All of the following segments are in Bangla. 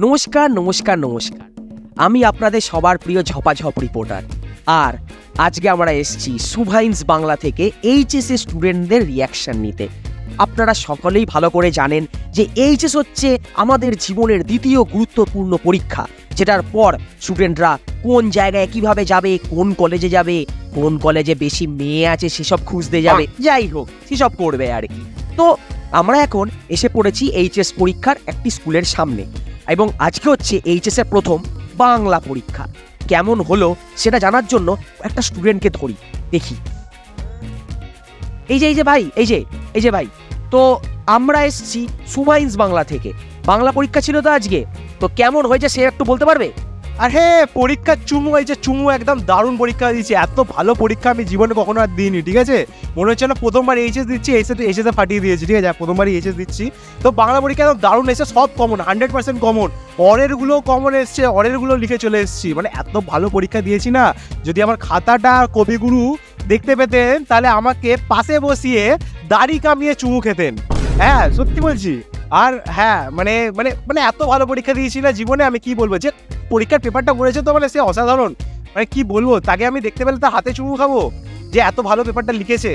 নমস্কার নমস্কার নমস্কার। আমি আপনাদের সবার প্রিয় ঝপাঝপ রিপোর্টার। আর আজকে আমরা এসেছি সুভাইন্স বাংলা থেকে এইচএসএ স্টুডেন্টদের রিয়াকশন নিতে। আপনারা সকলেই ভালো করে জানেন যে এইচএস হচ্ছে আমাদের জীবনের দ্বিতীয় গুরুত্বপূর্ণ পরীক্ষা, যেটার পর স্টুডেন্টরা কোন জায়গায় কিভাবে যাবে, কোন কলেজে যাবে, কোন কলেজে বেশি মেয়ে আছে সেসব খুঁজতে যাবে, যাই হোক সেসব করবে আর কি। তো আমরা এখন এসে পড়েছি এইচএস পরীক্ষার একটি স্কুলের সামনে, এবং আজকে হচ্ছে এইচএস এর প্রথম বাংলা পরীক্ষা। কেমন হলো সেটা জানার জন্য একটা স্টুডেন্টকে ধরি, দেখি। এই যে ভাই, এই যে ভাই, তো আমরা এসেছি সুভাইন্স বাংলা থেকে। বাংলা পরীক্ষা ছিল তো আজকে, তো কেমন হয়েছে সে একটু বলতে পারবে? আর হ্যাঁ, পরীক্ষা চুমু হয়েছে, চুমু একদম দারুণ পরীক্ষা দিয়েছে। এত ভালো পরীক্ষা আমি জীবনে কখনো আর দিইনি, ঠিক আছে। মনে হচ্ছে না প্রথমবার এইচএস দিচ্ছি, এইচএসে ফাটিয়ে দিয়েছি, ঠিক আছে। প্রথমবারই এইচএস দিচ্ছি, তো বাংলা পরীক্ষা একদম দারুণ এসেছে, সব কমন, 100% কমন। অরেরগুলো কমন এসছে, অরেরগুলো লিখে চলে এসেছি, মানে এত ভালো পরীক্ষা দিয়েছি না। যদি আমার খাতাটা কবিগুরু দেখতে পেতেন তাহলে আমাকে পাশে বসিয়ে দাড়ি কামিয়ে চুমু খেতেন। হ্যাঁ, সত্যি বলছি। আর হ্যাঁ, মানে মানে মানে এত ভালো পরীক্ষা দিয়েছি না জীবনে, আমি কি বলবো, যে পরীক্ষার পেপারটা করেছে তো মানে সে অসাধারণ। মানে কি বলবো, তাকে আমি দেখতে পেলে তার হাতে চুমু খাবো, যে এত ভালো পেপারটা লিখেছে।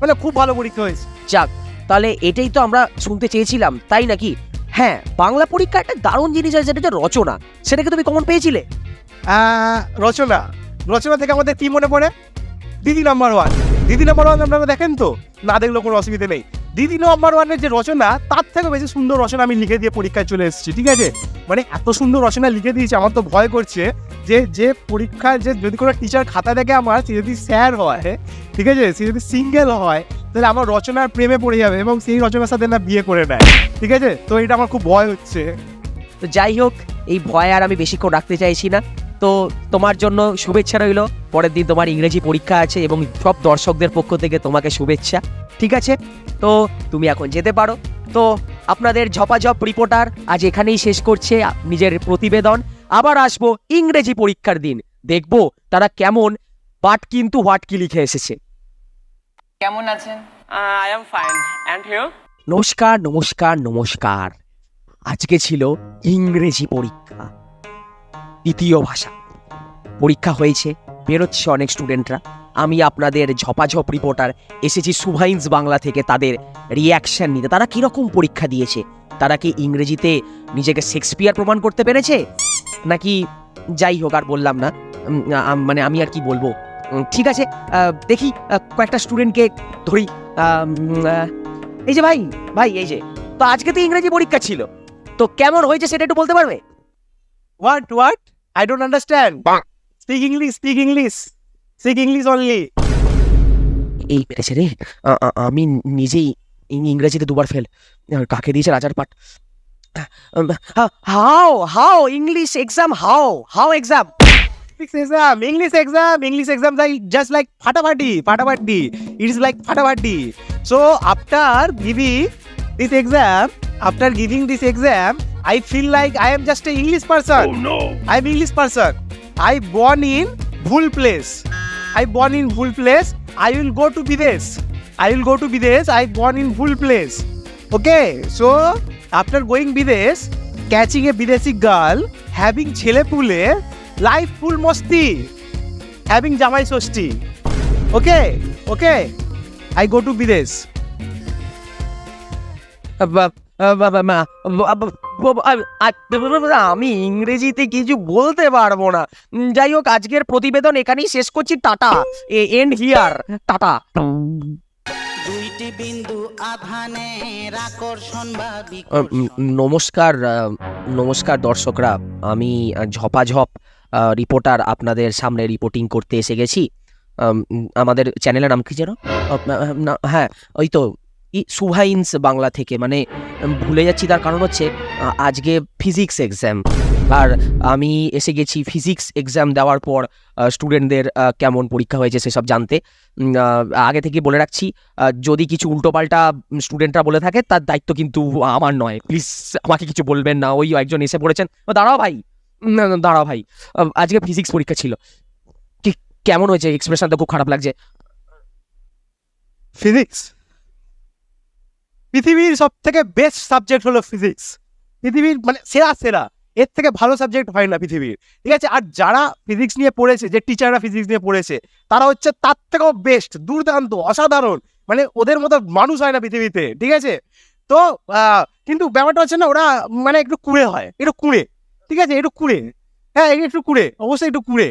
মানে খুব ভালো পরীক্ষা হয়েছে। যাক, তাহলে এটাই তো আমরা শুনতে চেয়েছিলাম, তাই নাকি? হ্যাঁ, বাংলা পরীক্ষা একটা দারুণ জিনিস আছে, যেটা হচ্ছে রচনা। সেটাকে তুমি কমন পেয়েছিলে? রচনা রচনা থেকে আমাদের কি মনে পড়ে? দিদি নাম্বার ওয়ান। দিদি নাম্বার ওয়ান আপনারা দেখেন তো, না দেখলেও কোনো অসুবিধা নেই। দিদি নাম্বার ওয়ানের যে রচনা, তার থেকে বেশি সুন্দর রচনা আমি লিখে দিয়ে পরীক্ষায় চলে এসেছি, ঠিক আছে। মানে এত সুন্দর রচনা লিখে দিয়েছি, আমার তো ভয় করছে যে পরীক্ষায় যে যদি কোনো টিচার খাতা দেখে আমার, সে যদি স্যার হয়, ঠিক আছে, সে যদি সিঙ্গেল হয়, তাহলে আমার রচনার প্রেমে পড়ে যাবে এবং সেই রচনার সাথে না বিয়ে করে নেয়, ঠিক আছে। তো এটা আমার খুব ভয় হচ্ছে। তো যাই হোক, এই ভয় আর আমি বেশিক্ষণ রাখতে চাইছি না। তো তোমার জন্য শুভেচ্ছা রইল। পরের দিন তোমার ইংরেজি পরীক্ষা আছে, এবং সব দর্শকদের পক্ষ থেকে তোমাকে শুভেচ্ছা, ঠিক আছে। তো তুমি এখন যেতে পারো। তো আপনাদের ঝপাঝপ রিপোর্টার আজ এখানেই শেষ করছে নিজের প্রতিবেদন। আবার আসবো ইংরেজি পরীক্ষার দিন, দেখবো তারা কেমন বাট কিন্তু হোয়াট কি লিখে এসেছে। কেমন আছেন? I am fine. And you? নমস্কার নমস্কার নমস্কার। আজকে ছিল ইংরেজি পরীক্ষা, দ্বিতীয় ভাষা পরীক্ষা হয়েছে, বেরোচ্ছে অনেক স্টুডেন্টরা। আমি আপনাদের ঝপাঝপ রিপোর্টার এসেছি সুভাইন্স বাংলা থেকে তাদের রিয়াকশন নিতে। তারা কীরকম পরীক্ষা দিয়েছে, তারা কি ইংরেজিতে নিজেকে শেক্সপিয়ার প্রমাণ করতে পেরেছে, নাকি যাই হোক আর বললাম না। মানে আমি আর কি বলবো। ঠিক আছে, দেখি কয়েকটা স্টুডেন্টকে ধরি। এই যে ভাই, এই যে, তো আজকে তো ইংরেজি পরীক্ষা ছিল, তো কেমন হয়েছে সেটা একটু বলতে পারবে? What I don't understand. Speak English, speak English, speak English only. এই পেরেছে রে। আমি নিজেই ইংরেজিতে দুবার ফেল। কাকে দিয়েছে রাজার পাট? How English exam, how exam? English exam like just like ফাটাফাটি। It is like ফাটাফাটি. So after giving this exam, I feel like I am just an English person. Oh no! I am English person. I born in ভুল place. I will go to Bidesh. I born in ভুল place. Okay, so after going Bidesh, catching a Bideshi girl, having ছেলে পুলে, life full মস্তি, having জামাই ষষ্ঠী. Okay, I go to Bidesh. আমি ইংরেজিতে কিছু বলতে পারবো না। যাই হোক, আজকের প্রতিবেদন এখানেই শেষ করছি। Tata, end here, tata. দুইটি বিন্দু আধানের আকর্ষণ বা নমস্কার দর্শকরা। আমি ঝপাঝপ রিপোর্টার আপনাদের সামনে রিপোর্টিং করতে এসে গেছি। আমাদের চ্যানেলের নাম কি যেন? হ্যাঁ, ওই তো সুভাইন্স বাংলা থেকে। মানে ভুলে যাচ্ছি, তার কারণ হচ্ছে আজকে ফিজিক্স এক্সাম, আর আমি এসে গেছি ফিজিক্স এক্সাম দেওয়ার পর স্টুডেন্টদের কেমন পরীক্ষা হয়েছে সেসব জানতে। আগে থেকে বলে রাখছি, যদি কিছু উল্টোপাল্টা স্টুডেন্টরা বলে থাকে তার দায়িত্ব কিন্তু আমার নয়। প্লিজ আমাকে কিছু বলবেন না। ওই একজন এসে পড়েছেন। দাঁড়াও ভাই, আজকে ফিজিক্স পরীক্ষা ছিল। কেমন হয়েছে? এক্সপ্রেশন তো খুব খারাপ লাগছে। ফিজিক্স পৃথিবীর সব থেকে বেস্ট সাবজেক্ট হলো ফিজিক্স। পৃথিবীর মানে সেরা এর থেকে ভালো সাবজেক্ট হয় না পৃথিবীর, ঠিক আছে? আর যারা ফিজিক্স নিয়ে পড়েছে, যে টিচাররা ফিজিক্স নিয়ে পড়েছে, তারা হচ্ছে তার থেকেও বেস্ট, দুর্দান্ত, অসাধারণ, মানে ওদের মতো মানুষ হয় না পৃথিবীতে, ঠিক আছে? তো কিন্তু ব্যাপারটা হচ্ছে না, ওরা মানে একটু কুড়ে হয়, একটু কুড়ে, ঠিক আছে? একটু কুড়ে, হ্যাঁ একটু কুড়ে, অবশ্যই একটু কুড়ে।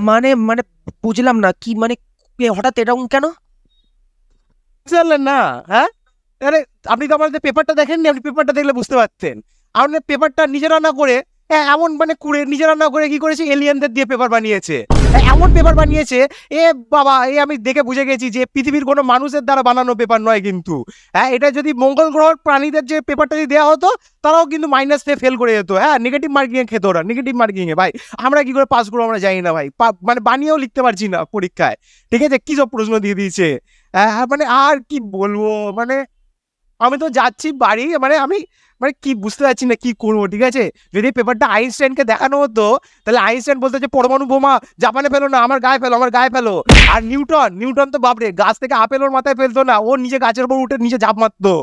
মানে মানে বুঝলাম না কি মানে হঠাৎ এরকম কেন? বুঝতে পারলেন না? হ্যাঁ, আরে আপনি তো আমাদের পেপারটা দেখেননি, আপনি পেপারটা দেখলে বুঝতে পারতেন। আমাদের পেপারটা নিজেরা না করে, এমন মানে কুড়ে নিজেরা না করে কি করেছে, এলিয়েনদের দিয়ে পেপার বানিয়েছে। এমন পেপার বানিয়েছে, এ বাবা, আমি দেখে বুঝে গেছি যে পৃথিবীর কোনো মানুষের দ্বারা বানানো পেপার নয় কিন্তু। হ্যাঁ, এটা যদি মঙ্গল গ্রহের প্রাণীদের যে পেপারটা যদি দেওয়া হতো, তারাও কিন্তু মাইনাস ফেল করে যেত। হ্যাঁ, নেগেটিভ মার্কিংয়ে খেত ওরা, নেগেটিভ মার্কিংয়ে। ভাই আমরা কি করে পাস করবো আমরা জানি না ভাই, মানে বানিয়েও লিখতে পারছি না পরীক্ষায়, ঠিক আছে? কী সব প্রশ্ন দিয়ে দিয়েছে, হ্যাঁ মানে আর কি বলবো, মানে আমি তো যাচ্ছি বাড়ি, মানে আমি মানে কি বুঝতে পারছি না কি করবো, ঠিক আছে? যদি পেপারটা আইনস্টাইনকে দেখানো হতো, তাহলে আইনস্টাইন বলতো যে পরমাণু বোমা জাপানে ফেলো না, আমার গায়ে ফেলো, আমার গায়ে ফেলো। আর নিউটন তো বাপরে, গাছ থেকে আপেল ওর মাথায় ফেলতো না, ও নিজে গাছের উপর উঠে নিচে ঝাঁপ মারতো।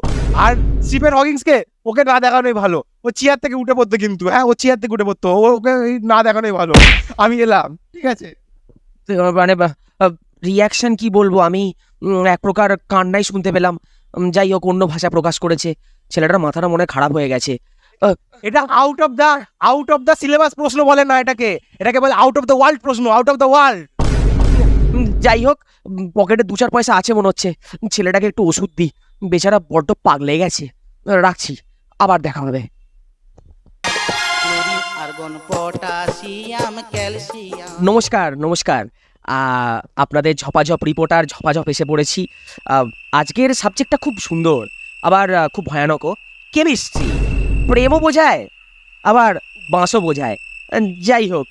আর স্টিফেন হকিংসকে ওকে না দেখানোই ভালো, ও চেয়ার থেকে উঠে পড়তো কিন্তু, হ্যাঁ ও চেয়ার থেকে উঠে পড়তো, ওকে না দেখানোই ভালো। আমি এলাম, ঠিক আছে? তো মানে রিয়াকশন কি বলবো আমি, এক প্রকার কান্নাই শুনতে পেলাম। যাই হোক, অন্য ভাষা প্রকাশ করেছে, ছেলেটার মাথাটা মনে হয় খারাপ হয়ে গেছে। এটা আউট অফ দ্য সিলেবাস প্রশ্ন বলে না এটাকে, এটাকে বলে আউট অফ দ্য ওয়ার্ল্ড প্রশ্ন, আউট অফ দ্য ওয়ার্ল্ড। যাই হোক, পকেটে 2-4 পয়সা আছে মনে হচ্ছে, ছেলেটাকে একটু ওষুধ দিই, বেচারা বড্ড পাগলে গেছে। রাখছি, আবার দেখা হবে। Chlorine argon potassium calcium. নমস্কার নমস্কার, আপনাদের ঝপাঝপ রিপোর্টার ঝপাঝপ এসে পড়েছি। আজকের সাবজেক্টটা খুব সুন্দর, আবার খুব ভয়ানকও। কেমিস্ট্রি, প্রেমও বোঝায় আবার বাঁশও বোঝায়। যাই হোক,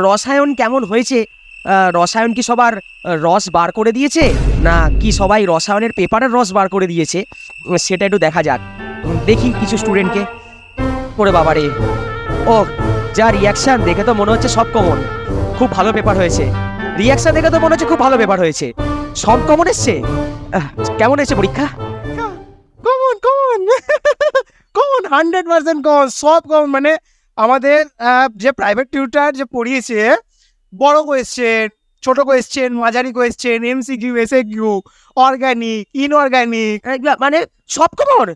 রসায়ন কেমন হয়েছে? রসায়ন কি সবার রস বার করে দিয়েছে, না কি সবাই রসায়নের পেপারের রস বার করে দিয়েছে? সেটা একটু দেখা যাক। দেখি কিছু স্টুডেন্টকে। ওরে বাবারে, ও যা রিয়াকশন, দেখে তো মনে হচ্ছে সব কমন। খুব ভালো পেপার হয়েছে, রিয়াকশন দেখে তো মনে হচ্ছে খুব ভালো পেপার হয়েছে। সব কমন এসছে। কেমন এসেছে পরীক্ষা? কমন কমন কমন 100% কমন, সব কমন। মানে আমাদের যে প্রাইভেট টিউটার যে পড়িয়েছে, বড় কোয়েশ্চেন, ছোট কোয়েশ্চেন, মাঝারি question, MCQ, SAQ, organic, inorganic, মানে সব কমন,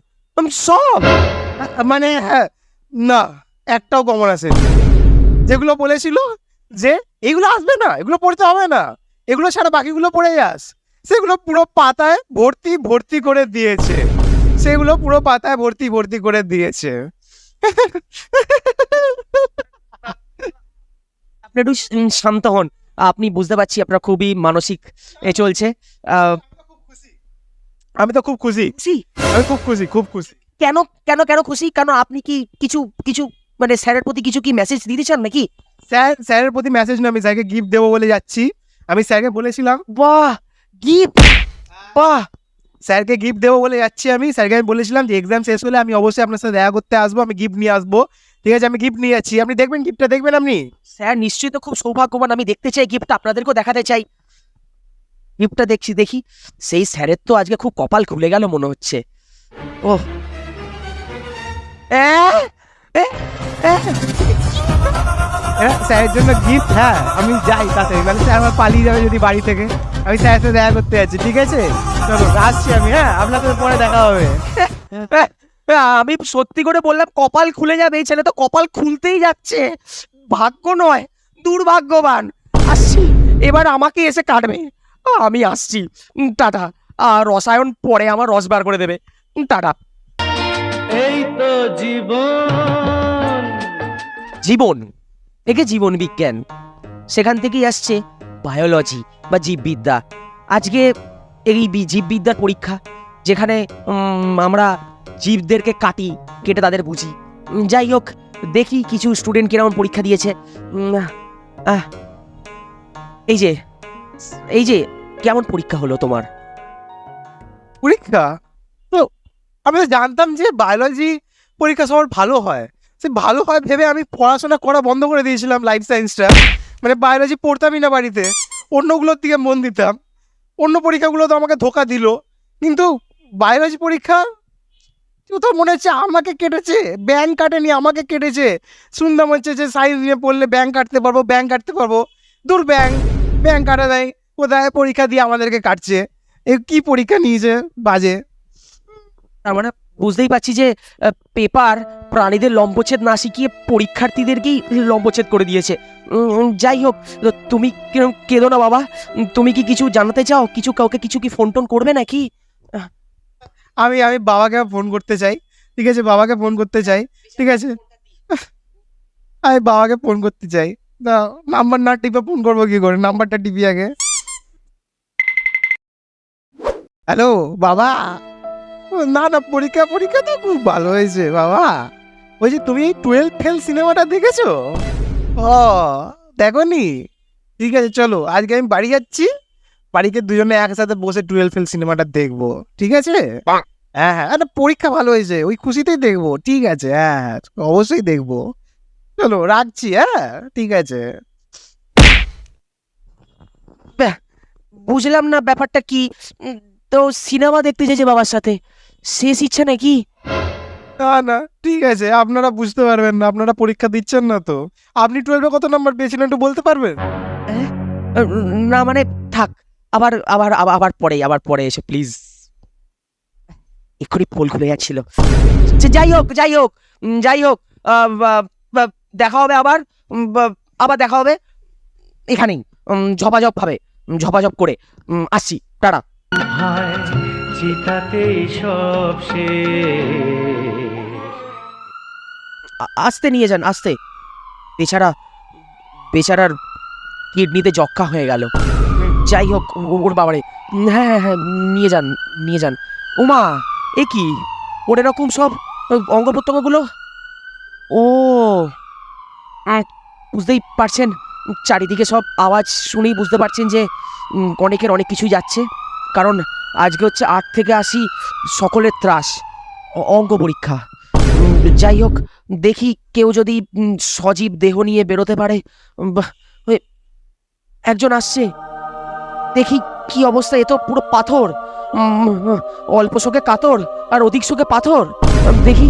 সব। মানে হ্যাঁ, না একটাও কমন আছে। যেগুলো বলেছিল যে এগুলো আসবে না, এগুলো পড়তে হবে না, এগুলো ছাড়া বাকিগুলো পড়ে যাস, সেগুলো পুরো পাতায় ভর্তি ভর্তি করে দিয়েছে, সেগুলো পুরো পাতায় ভর্তি ভর্তি করে দিয়েছে। আপনি একটু শান্ত হন। আপনি বুঝতে পারছি আপনার খুবই মানসিক চলছে। আমি তো খুব খুশি, খুশি? আমি খুব খুশি, খুব খুশি। কেন কেন কেন খুশি? কেন আপনি কি কিছু কিছু মানে স্যারের প্রতি কিছু কি মেসেজ দিতে চান নাকি? স্যারের প্রতি মেসেজ না, আমি স্যারকে গিফট দেবো বলে যাচ্ছি। আমি স্যারকে বলেছিলাম, বাহ, গিফট! বাহ, স্যারকে গিফট দেবো বলে যাচ্ছি। আমি স্যারকে আমি বলেছিলাম যে এক্সাম শেষ হলে আমি অবশ্যই আপনার সাথে দেখা করতে আসবো, আমি গিফট নিয়ে আসবো, ঠিক আছে? আমি গিফট নিয়ে যাচ্ছি, আপনি দেখবেন গিফটটা, দেখবেন আপনি। স্যার নিশ্চয়ই তো খুব সৌভাগ্যবান, আমি দেখতে চাই গিফটটা, আপনাদেরকেও দেখাতে চাই। গিফটটা দেখি। সেই স্যারের তো আজকে খুব কপাল খুলে গেল মনে হচ্ছে। ওহ, স্যারের জন্য গিফট, হ্যাঁ আমি যাই তাতে, মানে স্যার আমার পালিয়ে যাবে যদি বাড়ি থেকে, আমি স্যারের সাথে দেখা করতে যাচ্ছি, ঠিক আছে? চলো আসছি আমি, হ্যাঁ আপনার সাথে পরে দেখা হবে। আমি সত্যি করে বললাম কপাল খুলে যাবে, এই ছেলে তো কপাল খুলতেই যাচ্ছে। ভাগ্য নয়, দুর্ভাগ্যবান। আসছি, এবার আমাকে এসে কাটবে। আমি আসছি, টাটা। রসায়ন পরে আমার রস বার করে দেবে। টাটা। এই তো জীবন। জীবন থেকে জীবন বিজ্ঞান, সেখান থেকেই আসছে বায়োলজি বা জীববিদ্যা। আজকে এই জীববিদ্যার পরীক্ষা, যেখানে আমরা জীবদেরকে কেটে তাদের বুঝি। যাই হোক, দেখি কিছু স্টুডেন্ট কিরকম পরীক্ষা দিয়েছে। এই যে কেমন পরীক্ষা হলো তোমার? পরীক্ষা তো আমি তো জানতাম যে বায়োলজি পরীক্ষা সবার ভালো হয়, সে ভালো হয় ভেবে আমি পড়াশোনা করা বন্ধ করে দিয়েছিলাম, লাইফ সায়েন্সটা। মানে বায়োলজি পড়তামই না বাড়িতে, অন্যগুলোর দিকে মন দিতাম। অন্য পরীক্ষাগুলো তো আমাকে ধোকা দিল, কিন্তু বায়োলজি পরীক্ষা তো মনে হচ্ছে আমাকে কেটেছে, ব্যাংক কাটেনি, আমাকে কেটেছে। শুনলাম হচ্ছে যে সায়েন্স নিয়ে পড়লে ব্যাংক কাটতে পারবো, ব্যাংক কাটতে পারবো। দূর ব্যাংক কাটা দেয় কোথায়, পরীক্ষা দিয়ে আমাদেরকে কাটছে। এ কি পরীক্ষা নিয়েছে বাজে। তার মানে বুঝতেই পারছি যে পেপার প্রাণীদের লম্বচ্ছেদ না শিখিয়ে পরীক্ষার্থীদেরকেই লম্বচ্ছেদ করে দিয়েছে। যাই হোক, তুমি কেঁদো না বাবা। তুমি কি কিছু জানাতে চাও? কিছু কাউকে কিছু কি ফোন টোন করবে নাকি? আমি বাবাকে ফোন করতে চাই, ঠিক আছে, বাবাকে ফোন করতে চাই, ঠিক আছে। আমি বাবাকে ফোন করতে চাই। না, নাম্বার না টিপে ফোন করবো কি করে? নাম্বারটা টিপি আগে। হ্যালো বাবা। না না, পরীক্ষা তো খুব ভালো হয়েছে বাবা। বলছি তুমি 12 ফেল সিনেমাটা দেখেছো? ও, দেখোনি? ঠিক আছে, চলো আজকে আমি বাড়ি যাচ্ছি, বাড়িতে দুজনে একসাথে বসে 12 ফেল সিনেমাটা দেখবো, ঠিক আছে? হ্যাঁ হ্যাঁ, আরে পরীক্ষা ভালো হয়েছে ওই খুশিতেই দেখবো, ঠিক আছে, হ্যাঁ হ্যাঁ, অবশ্যই দেখবো। চলো রাখছি, হ্যাঁ ঠিক আছে। বুঝলাম না ব্যাপারটা কি। তো সিনেমা দেখতে চেয়েছে বাবার সাথে, শেষ ইচ্ছা নাকি? না না, ঠিক আছে, আপনারা বুঝতে পারবেন না, আপনারা পরীক্ষা দিচ্ছেন না তো। আপনি 12-এ কত নাম্বার পেয়েছিলেন একটু বলতে পারবেন? হ্যাঁ? না মানে থাক, আবার আবার আবার আবার পরে এসে প্লিজ। এক্ষুনি পোল খুলে যাচ্ছিল। যাই হোক, দেখা হবে আবার। আবার দেখা হবে এখানেই, ঝপাঝপ করে আসছি, টাটা। হায় চিতাতেই সব শেষ। আস্তে নিয়ে যান, আস্তে। বেচারার কিডনিতে যক্ষা হয়ে গেল। যাই হোক, ওর বাবারে। হ্যাঁ হ্যাঁ হ্যাঁ, নিয়ে যান। ওমা, এ কি ওর এরকম সব অঙ্গ প্রত্যঙ্গগুলো? ও, বুঝতেই পারছেন, চারিদিকে সব আওয়াজ শুনেই বুঝতে পারছেন যে অনেকের অনেক কিছুই যাচ্ছে। কারণ আজকে হচ্ছে 8 থেকে 80 সকলের ত্রাস, অঙ্গ পরীক্ষা। যাই হোক, দেখি কেউ যদি সজীব দেহ নিয়ে বেরোতে পারে। ওই একজন আসছে, দেখি কি অবস্থা। এ তো পুরো পাথর, অল্প শোকে কাতর আর অধিক শোকে পাথর। দেখি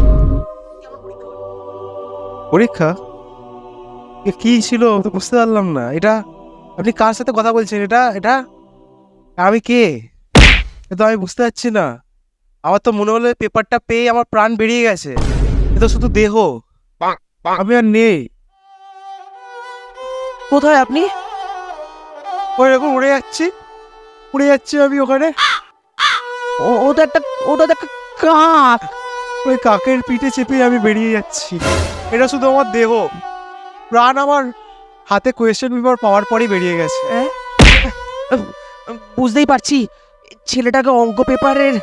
পরীক্ষা কি ছিল তো বুঝতে পারলাম না। এটা আপনি কার সাথে কথা বলছেন? এটা আমি কে? এ তো আমি বুঝতে পারছি না। আমার তো মনে হলো পেপারটা পেয়ে আমার প্রাণ বেরিয়ে গেছে। এ তো শুধু দেহ, আমি আর নেই। কোথায় আপনি? ওই এরকম উড়ে যাচ্ছি আমি ওখানে। ওটা একটা কাক। ওই কাকের পিঠে চেপে আমি বেরিয়ে যাচ্ছি। এটা শুধু আমার দেহ, প্রাণ আমার হাতে কোয়েশ্চেন পেপার পাওয়ার পরই বেরিয়ে গেছে। বুঝতেই পারছি, ছেলেটাকে অঙ্ক পেপারের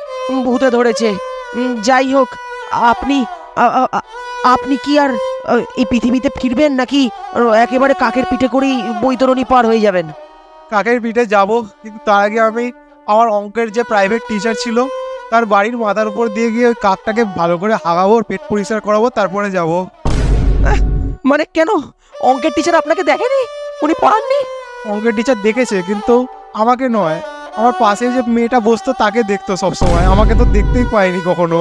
ভূতে ধরেছে। যাই হোক, আপনি আপনি কি আর এই পৃথিবীতে ফিরবেন নাকি একেবারে কাকের পিঠে করেই বৈতরণী পার হয়ে যাবেন? কাকের পিঠে যাব, কিন্তু তার আগে আমি আমার অঙ্কের যে প্রাইভেট টিচার ছিল তার বাড়ির মাথার উপর দিয়ে গিয়ে ওই কাকটাকে ভালো করে হাগাবো, পেট পরিষ্কার করাবো, তারপরে যাব। মানে কেন, অঙ্কের টিচার আপনাকে দেখেনি? উনি পড়াননি? অঙ্কের টিচার দেখেছে, কিন্তু আমাকে নয়, আমার পাশে যে মেয়েটা বসতো তাকে দেখতো সবসময়, আমাকে তো দেখতেই পাইনি কখনো।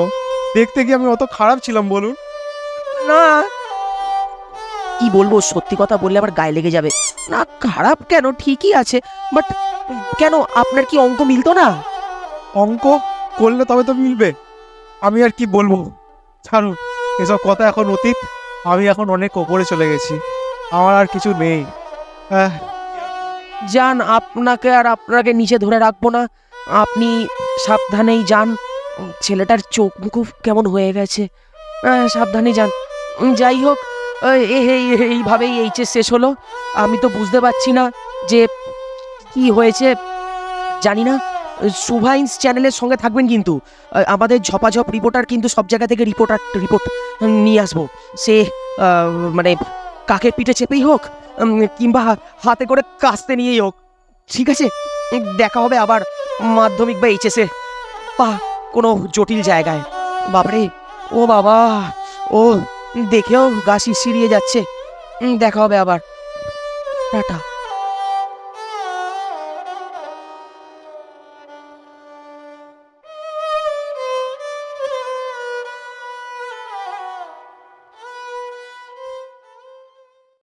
দেখতে কি আমি অত খারাপ ছিলাম বলুন? না, কি বলবো, সত্যি কথা বললে আবার গায়ে লেগে যাবে। না, খারাপ কেন, ঠিকই আছে। বাট কেন, আপনার কি অঙ্ক মিলতো না? অঙ্ক করলে তবে তো মিলবে। আমি আর কি বলবো, ছাড়ুন এসব কথা, এখন অতীত। আমি এখন অনেক ওপরে চলে গেছি, আমার আর কিছু নেই। যান, আপনাকে নিচে ধরে রাখবো না। আপনি সাবধানেই যান। ছেলেটার চোখ মুখ কেমন হয়ে গেছে। সাবধানে যান। যাই হোক, এইভাবেই এইচএস শেষ হলো। আমি তো বুঝতে পারছি না যে কি হয়েছে, জানি না। শুভাইন্স চ্যানেলের সঙ্গে থাকবেন কিন্তু। আমাদের ঝপাঝপ রিপোর্টার কিন্তু সব জায়গা থেকে রিপোর্ট নিয়ে আসবো। সে মানে কাকের পিঠে চেপেই হোক, কিংবা হাতে করে কাস্তে নিয়েই হোক, ঠিক আছে? দেখা হবে আবার মাধ্যমিক বা এইচএসে বা কোনো জটিল জায়গায়। বাবারে, ও বাবা, ও দেখেও গা শিরশিরিয়ে যাচ্ছে। দেখা হবে আবার, টাটা।